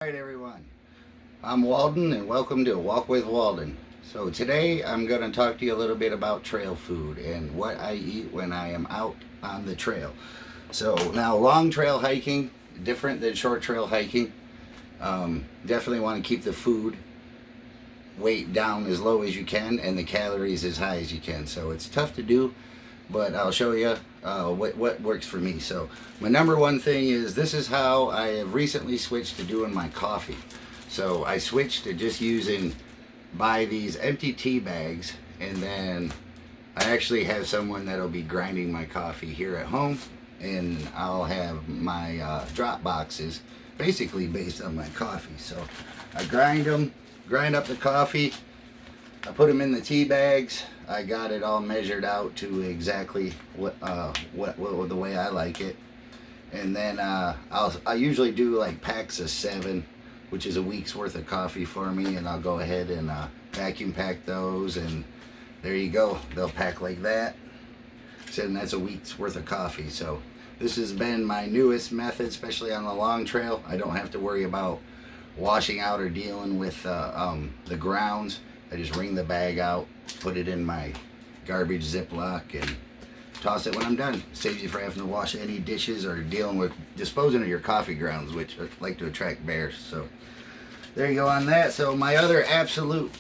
Alright everyone, I'm Walden and welcome to Walk with Walden. So today I'm going to talk to you a little bit about trail food and what I eat when I am out on the trail. So now long trail hiking, different than short trail hiking. Definitely want to keep the food weight down as low as you can and the calories as high as you can. So it's tough to do, but I'll show you what works for me. So my number one thing is, this is how I have recently switched to doing my coffee. So I switched to just buy these empty tea bags, and then I actually have someone that'll be grinding my coffee here at home, and I'll have my drop boxes basically based on my coffee. So I grind up the coffee, I put them in the tea bags. I got it all measured out to exactly what the way I like it, and then I usually do like packs of 7, which is a week's worth of coffee for me, and I'll go ahead and vacuum pack those, and there you go. They'll pack like that. So that's a week's worth of coffee. So this has been my newest method, especially on the long trail. I don't have to worry about washing out or dealing with the grounds. I just wring the bag out, put it in my garbage Ziploc, and toss it when I'm done. Saves you from having to wash any dishes or dealing with disposing of your coffee grounds, which like to attract bears. So there you go on that. So my other absolute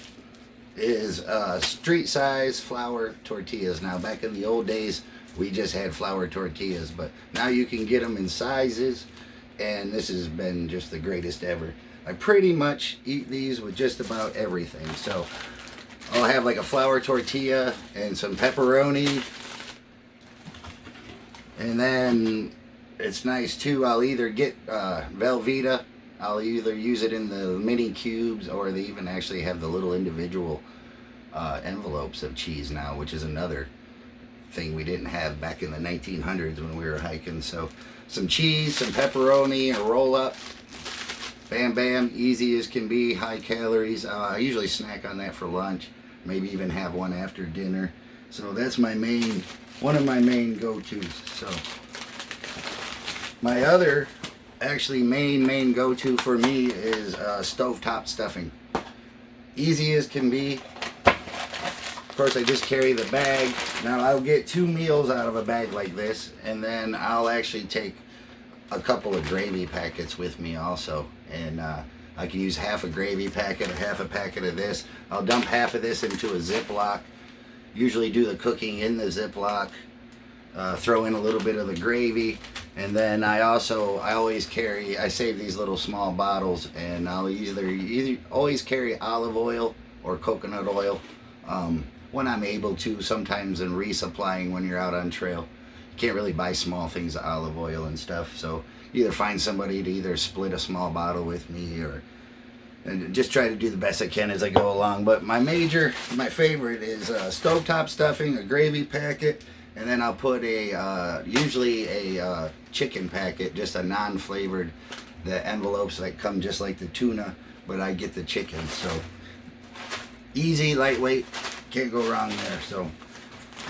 is street size flour tortillas. Now back in the old days, we just had flour tortillas, but now you can get them in sizes, and this has been just the greatest ever. I pretty much eat these with just about everything. So I'll have like a flour tortilla and some pepperoni, and then it's nice too, I'll either get Velveeta. I'll either use it in the mini cubes, or they even actually have the little individual envelopes of cheese now, which is another thing we didn't have back in the 1900s when we were hiking. So some cheese, some pepperoni, a roll up. Bam bam, easy as can be, high calories. I usually snack on that for lunch, maybe even have one after dinner. So that's one of my main go-tos. So my other actually main go-to for me is Stovetop Stuffing. Easy as can be. Of course, I just carry the bag. Now I'll get 2 meals out of a bag like this, and then I'll actually take a couple of gravy packets with me also, and I can use half a gravy packet or half a packet of this. I'll dump half of this into a Ziploc, usually do the cooking in the Ziploc, throw in a little bit of the gravy, and then I save these little small bottles, and I'll either always carry olive oil or coconut oil when I'm able to, sometimes in resupplying when you're out on trail. Can't really buy small things of olive oil and stuff, so either find somebody to either split a small bottle with me, and just try to do the best I can as I go along. But my favorite is Stovetop Stuffing, a gravy packet, and then I'll put usually a chicken packet, just a non-flavored. The envelopes that come just like the tuna, but I get the chicken. So easy, lightweight, can't go wrong there. So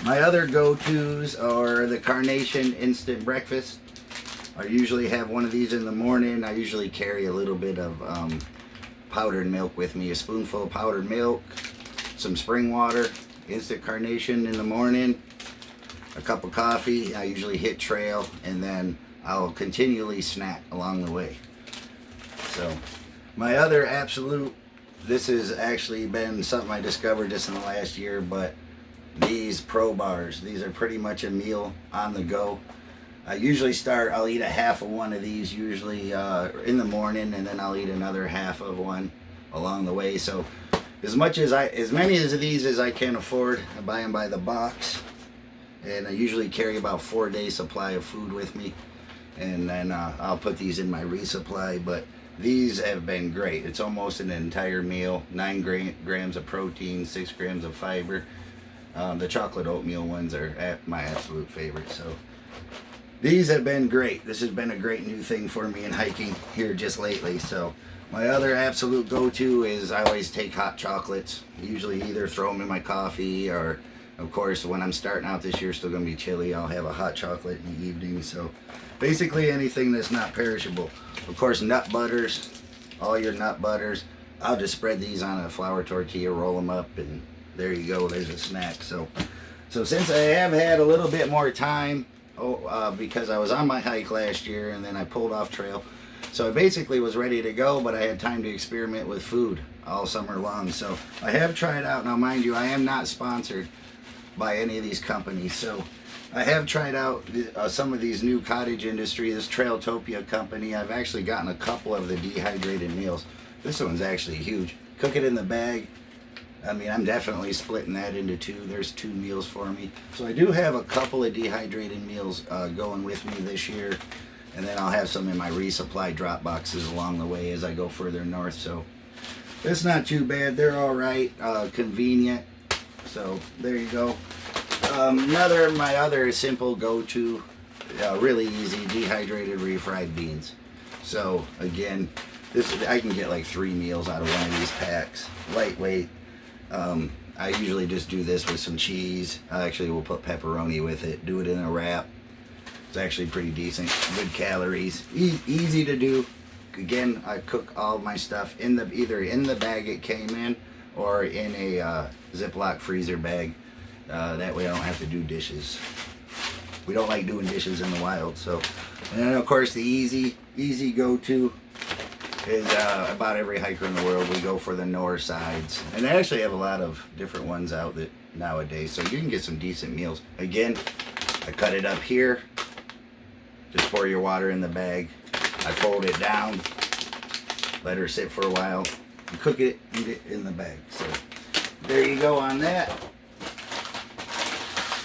my other go-tos are the Carnation instant breakfast. I usually have one of these in the morning. I usually carry a little bit of powdered milk with me, a spoonful of powdered milk, some spring water, instant Carnation in the morning, a cup of coffee. I usually hit trail, and then I'll continually snack along the way. So my other absolute, this has actually been something I discovered just in the last year, but these Pro Bars, these are pretty much a meal on the go. I usually I'll eat a half of one of these usually in the morning, and then I'll eat another half of one along the way. So as many of these as I can afford, I buy them by the box, and I usually carry about 4 days supply of food with me, and then I'll put these in my resupply. But these have been great. It's almost an entire meal, 9 grams of protein, 6 grams of fiber. The chocolate oatmeal ones are my absolute favorite. So these have been great. This has been a great new thing for me in hiking here just lately. So my other absolute go-to is I always take hot chocolates. Usually either throw them in my coffee, or of course when I'm starting out this year, still going to be chilly, I'll have a hot chocolate in the evening. So basically anything that's not perishable. Of course, nut butters. all your nut butters. I'll just spread these on a flour tortilla, roll them up, and there you go. There's a snack. So since I have had a little bit more time, because I was on my hike last year and then I pulled off trail, so I basically was ready to go, but I had time to experiment with food all summer long. So I have tried out. Now, mind you, I am not sponsored by any of these companies. So I have tried out some of these new cottage industry, this Trailtopia company. I've actually gotten a couple of the dehydrated meals. This one's actually huge. Cook it in the bag. I mean, I'm definitely splitting that into two. There's 2 meals for me. So I do have a couple of dehydrated meals going with me this year. And then I'll have some in my resupply drop boxes along the way as I go further north. So it's not too bad. They're all right. Convenient. So there you go. My other simple go-to, really easy, dehydrated refried beans. So again, I can get like 3 meals out of one of these packs. Lightweight. I usually just do this with some cheese. I actually will put pepperoni with it. Do it in a wrap. It's actually pretty decent. Good calories. Easy to do. Again, I cook all my stuff either in the bag it came in or in a Ziploc freezer bag. That way I don't have to do dishes. We don't like doing dishes in the wild. So, and then of course the easy go-to is about every hiker in the world. We go for the Nor sides, and they actually have a lot of different ones out that nowadays, so you can get some decent meals. Again, I cut it up here. Just pour your water in the bag. I fold it down, let her sit for a while, and cook it, eat it in the bag. So there you go on that.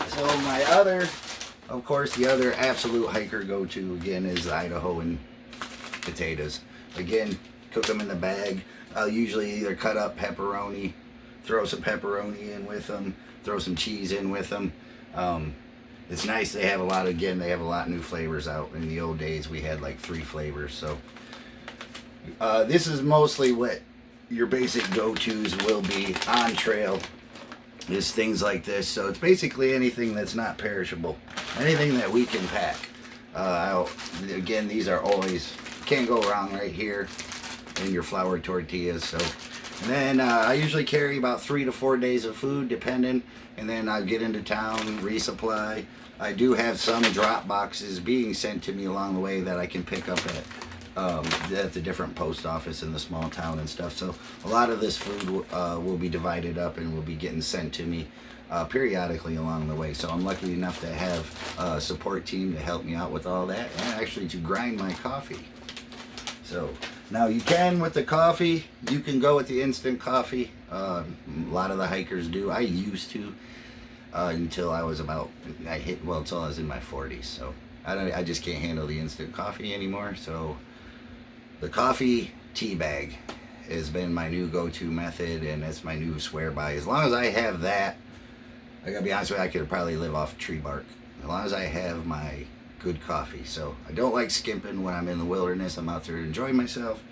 So my other, of course, the other absolute hiker go-to again is the Idahoan potatoes. Again, cook them in the bag. I'll usually either cut up pepperoni, throw some pepperoni in with them, throw some cheese in with them. It's nice. They have a lot of new flavors out. In the old days, we had like 3 flavors. So this is mostly what your basic go-tos will be on trail, is things like this. So it's basically anything that's not perishable, anything that we can pack. Again, these are always, can't go wrong right here in your flour tortillas. So, and then I usually carry about 3 to 4 days of food, depending. And then I'll get into town, resupply. I do have some drop boxes being sent to me along the way that I can pick up at the different post office in the small town and stuff. So a lot of this food will be divided up and will be getting sent to me periodically along the way. So I'm lucky enough to have a support team to help me out with all that, and actually to grind my coffee. So now you can, with the coffee, you can go with the instant coffee. A lot of the hikers do. I used to until I was until I was in my 40s. So I just can't handle the instant coffee anymore. So the coffee tea bag has been my new go-to method, and that's my new swear by. As long as I have that, I gotta be honest with you, I could probably live off tree bark. As long as I have my good coffee. So I don't like skimping when I'm in the wilderness. I'm out there to enjoy myself.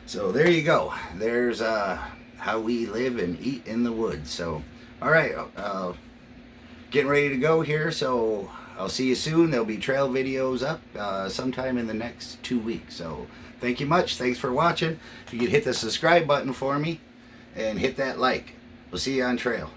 So there you go. There's how we live and eat in the woods. So all right, getting ready to go here. So I'll see you soon. There'll be trail videos up sometime in the next 2 weeks. So thank you much. Thanks for watching. If you could hit the subscribe button for me and hit that like. We'll see you on trail.